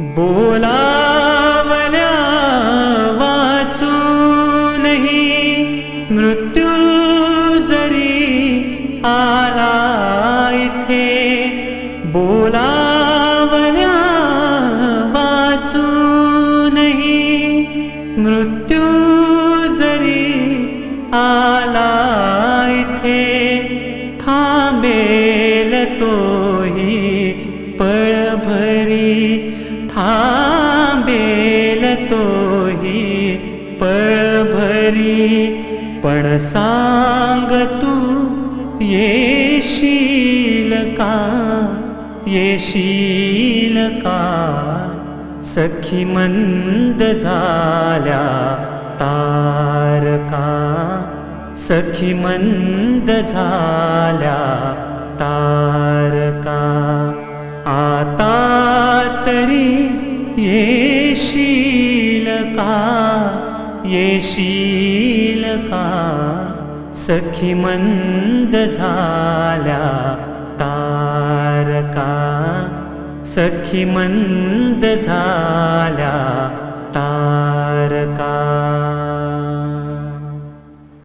बोलावल्या वाचूनही मृत्यू जरी आला इथे, बोलावल्या वाचूनही मृत्यू जरी आला इथे, थांबेल तोही पळभरी, थांबेल तोही पळभरी. पण सांग तू येशील का, येशील का, सखी मंद झाल्या तारका, सखी मंद झाल्या तारका. आता तरी येशील का, येशील का, सखी मंद झाल्या तारका, सखी मंद झाल्या